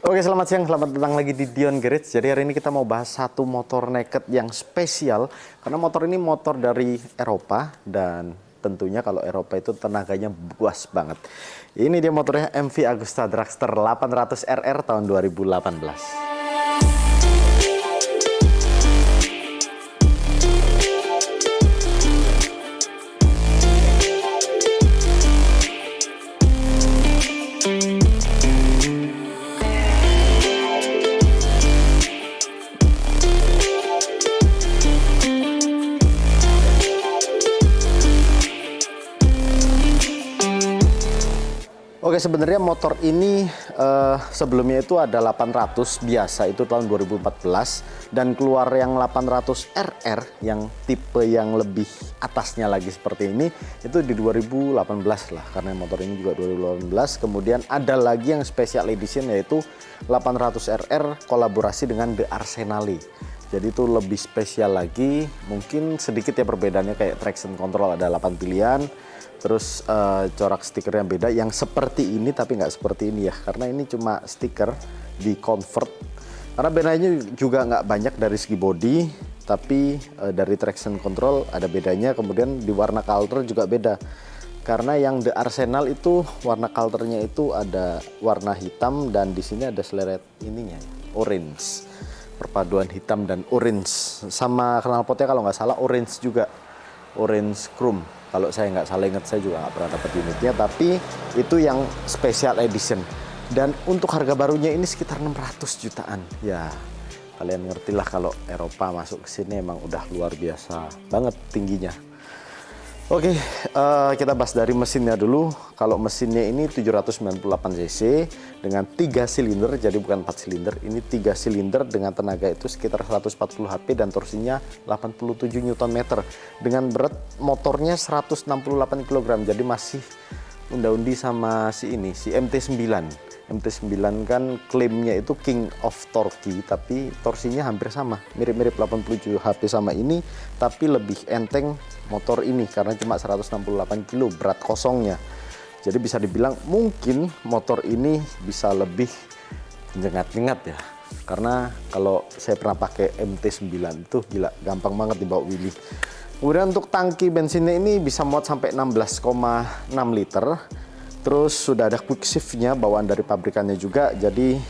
Oke, selamat siang, selamat datang lagi di Dion Garage. Jadi hari ini kita mau bahas satu motor naked yang spesial. Karena motor ini motor dari Eropa dan tentunya kalau Eropa itu tenaganya buas banget. Ini dia motornya MV Agusta Dragster 800 RR tahun 2018. Oke, sebenarnya motor ini sebelumnya itu ada 800 biasa itu tahun 2014 dan keluar yang 800 RR yang tipe yang lebih atasnya lagi seperti ini itu di 2018 lah, karena motor ini juga 2018. Kemudian ada lagi yang special edition yaitu 800 RR kolaborasi dengan The Arsenale. Jadi itu lebih spesial lagi, mungkin sedikit ya perbedaannya, kayak traction control ada 8 pilihan. Terus corak stikernya beda, yang seperti ini tapi nggak seperti ini ya, karena ini cuma stiker di convert. Karena bedanya juga nggak banyak dari segi body, tapi dari traction control ada bedanya. Kemudian di warna color juga beda, karena yang The Arsenal itu warna colornya itu ada warna hitam dan di sini ada seleret ininya orange, perpaduan hitam dan orange. Sama knalpotnya kalau nggak salah orange juga, orange chrome. Kalau saya nggak salah ingat, saya juga nggak pernah dapat unitnya, tapi itu yang special edition. Dan untuk harga barunya ini sekitar 600 jutaan. Ya, kalian ngerti lah kalau Eropa masuk ke sini emang udah luar biasa banget tingginya. Oke, kita bahas dari mesinnya dulu. Kalau mesinnya ini 798 cc dengan 3 silinder, jadi bukan 4 silinder. Ini 3 silinder dengan tenaga itu sekitar 140 HP dan torsinya 87 Nm. Dengan berat motornya 168 kg, jadi masih unda-undi sama si MT9. MT9 kan klaimnya itu King of Torque, tapi torsinya hampir sama, mirip-mirip 87 HP sama ini, tapi lebih enteng motor ini karena cuma 168 kg berat kosongnya. Jadi bisa dibilang mungkin motor ini bisa lebih nyengat-nyengat ya. Karena kalau saya pernah pakai MT9 itu gila, gampang banget dibawa Willy. Kemudian untuk tangki bensinnya ini bisa muat sampai 16,6 liter. Terus sudah ada quick shift-nya bawaan dari pabrikannya juga, jadi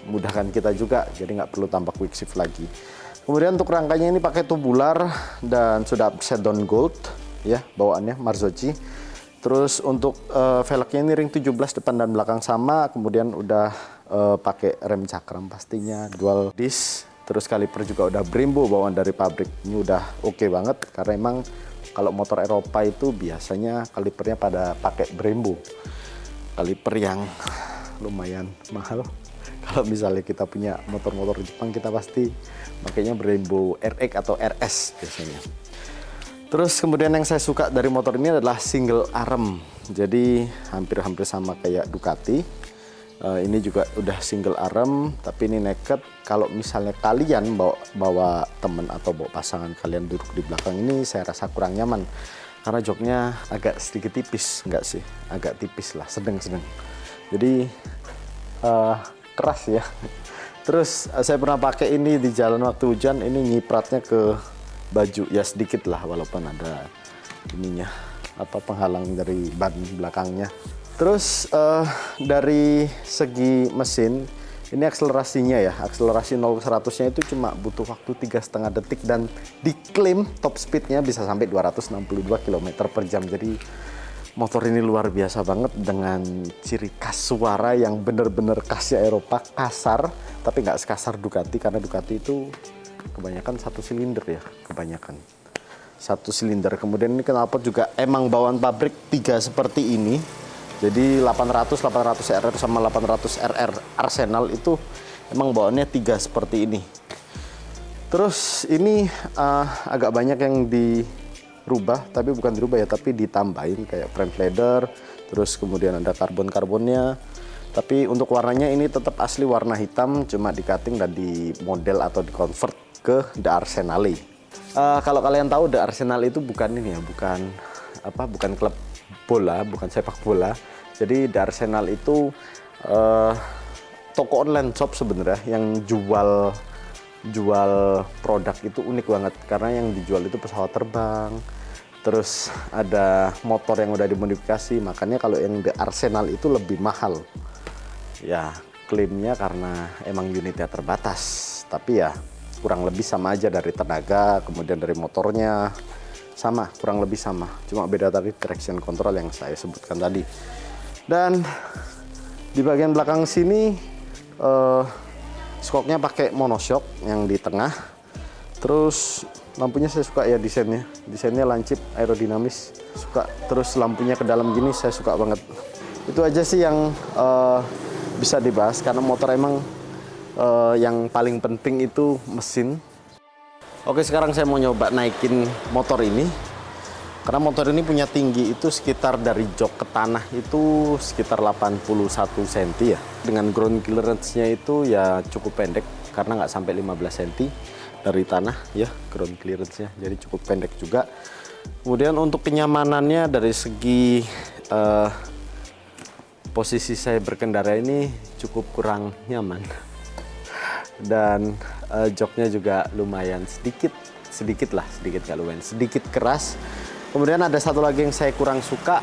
mudahkan kita juga, jadi nggak perlu tambah quick shift lagi. Kemudian untuk rangkanya ini pakai tubular dan sudah upside down gold ya bawaannya Marzocchi. Terus untuk velgnya ini ring 17 depan dan belakang sama, kemudian udah pakai rem cakram pastinya, dual disc. Terus kaliper juga udah Brembo bawaan dari pabrik. Ini udah oke banget karena emang kalau motor Eropa itu biasanya kalipernya pada pakai Brembo. Kaliper yang lumayan mahal. Kalau misalnya kita punya motor-motor Jepang, kita pasti makanya Brembo RX atau RS biasanya. Terus kemudian yang saya suka dari motor ini adalah single arm. Jadi hampir-hampir sama kayak Ducati. Ini juga udah single arm, tapi ini naked. Kalau misalnya kalian bawa temen atau bawa pasangan kalian duduk di belakang ini, saya rasa kurang nyaman. Karena joknya agak sedikit tipis, enggak sih? Agak tipis lah, sedang-sedang. Jadi keras ya. Terus saya pernah pakai ini di jalan waktu hujan, ini nyipratnya ke baju ya sedikit lah, walaupun ada ininya apa penghalang dari ban belakangnya. Terus dari segi mesin ini akselerasinya ya, akselerasi 0-100-nya itu cuma butuh waktu 3,5 detik dan diklaim top speednya bisa sampai 262 km per jam. Jadi motor ini luar biasa banget dengan ciri khas suara yang bener-bener khasnya Eropa, kasar tapi nggak sekasar Ducati, karena Ducati itu kebanyakan 1 silinder ya, kebanyakan 1 silinder. Kemudian ini knalpot juga emang bawaan pabrik 3 seperti ini. Jadi 800 RR sama 800 RR Arsenal itu emang bawaannya 3 seperti ini. Terus ini agak banyak yang dirubah, tapi bukan dirubah ya, tapi ditambahin kayak frame leather. Terus kemudian ada karbon-karbonnya. Tapi untuk warnanya ini tetap asli warna hitam, cuma di cutting dan di model atau di convert ke The Arsenale. Kalau kalian tahu The Arsenal itu bukan ini ya, bukan klub bola, bukan sepak bola. Jadi The Arsenal itu toko online shop sebenarnya yang jual produk itu unik banget, karena yang dijual itu pesawat terbang, terus ada motor yang udah dimodifikasi. Makanya kalau yang di Arsenal itu lebih mahal ya, klaimnya karena emang unitnya terbatas, tapi ya kurang lebih sama aja dari tenaga, kemudian dari motornya sama, kurang lebih sama, cuma beda tadi traction control yang saya sebutkan tadi. Dan di bagian belakang sini skoknya pakai monoshock yang di tengah. Terus lampunya saya suka ya, desainnya lancip, aerodinamis, suka. Terus lampunya ke dalam gini saya suka banget. Itu aja sih yang bisa dibahas, karena motor emang yang paling penting itu mesin. Oke, sekarang saya mau nyoba naikin motor ini. Karena motor ini punya tinggi itu sekitar dari jok ke tanah itu sekitar 81 cm ya. Dengan ground clearance-nya itu ya cukup pendek, karena nggak sampai 15 cm dari tanah ya ground clearance-nya. Jadi cukup pendek juga. Kemudian untuk kenyamanannya dari segi posisi saya berkendara ini cukup kurang nyaman. Dan joknya juga lumayan sedikit keras. Kemudian ada satu lagi yang saya kurang suka,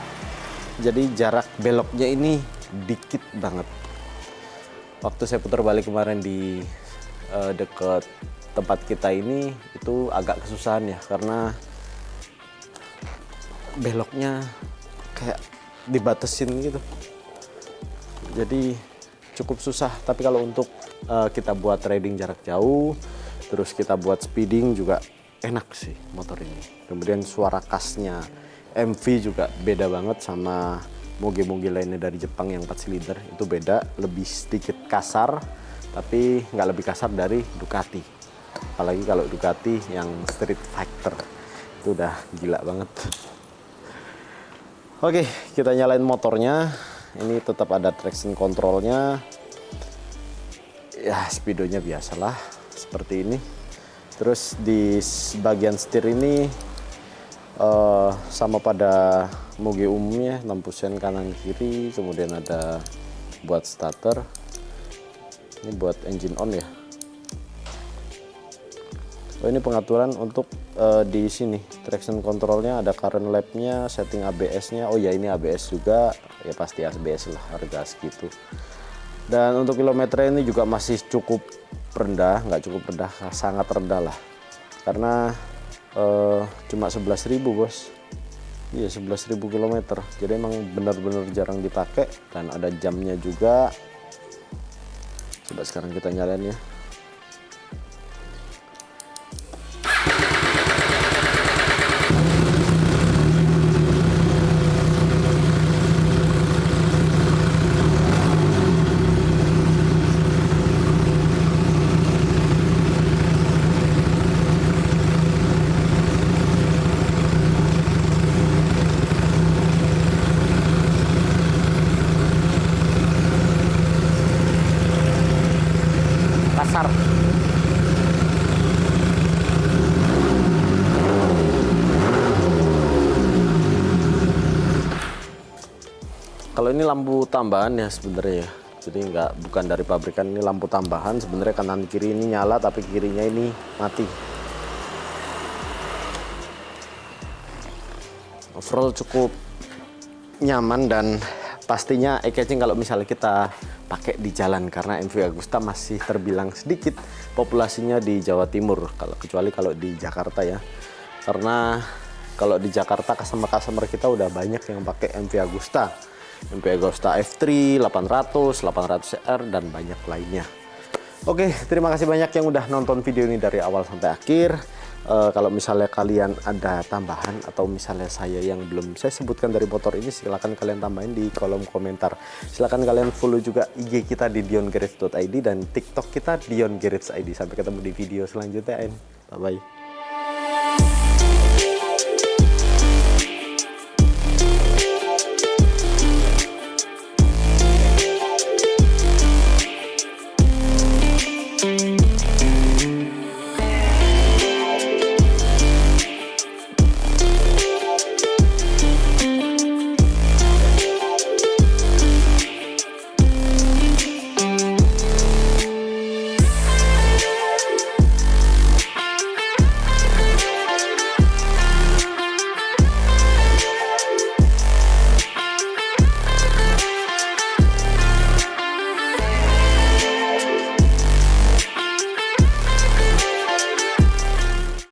jadi jarak beloknya ini dikit banget. Waktu saya putar balik kemarin di dekat tempat kita ini, itu agak kesusahan ya, karena beloknya kayak dibatasin gitu. Jadi cukup susah, tapi kalau untuk kita buat riding jarak jauh, terus kita buat speeding juga enak sih motor ini. Kemudian suara khasnya MV juga beda banget sama moge-moge lainnya dari Jepang yang 4 silinder. Itu beda, lebih sedikit kasar, tapi nggak lebih kasar dari Ducati. Apalagi kalau Ducati yang Street Fighter, itu udah gila banget. Oke, kita nyalain motornya. Ini tetap ada traction controlnya. Ya, speedonya biasalah seperti ini. Terus di bagian setir ini sama pada moge umumnya, lampu sen kanan kiri, kemudian ada buat starter. Ini buat engine on ya. Oh, ini pengaturan untuk di sini traction controlnya, ada current lapnya, setting ABS-nya. Oh ya, ini ABS juga ya, pasti ABS lah, harga segitu. Dan untuk kilometernya ini juga masih cukup rendah, nggak cukup rendah, sangat rendah lah, karena cuma 11.000 bos. Iya, 11.000 km, jadi emang benar-benar jarang dipakai. Dan ada jamnya juga. Coba sekarang kita nyalain ya. Kasar. Kalau ini lampu tambahan ya sebenarnya ya, jadi bukan dari pabrikan, ini lampu tambahan. Sebenarnya kanan kiri ini nyala, tapi kirinya ini mati. Overall cukup nyaman dan pastinya eye-catching kalau misalnya kita pakai di jalan, karena MV Agusta masih terbilang sedikit populasinya di Jawa Timur, kecuali kalau di Jakarta ya. Karena kalau di Jakarta customer kita udah banyak yang pakai MV Agusta F3, 800, 800R dan banyak lainnya. Oke, terima kasih banyak yang udah nonton video ini dari awal sampai akhir. Kalau misalnya kalian ada tambahan atau misalnya saya yang belum saya sebutkan dari motor ini, silahkan kalian tambahin di kolom komentar. Silahkan kalian follow juga IG kita di diongarage.id dan TikTok kita diongarage.id. Sampai ketemu di video selanjutnya. Bye bye.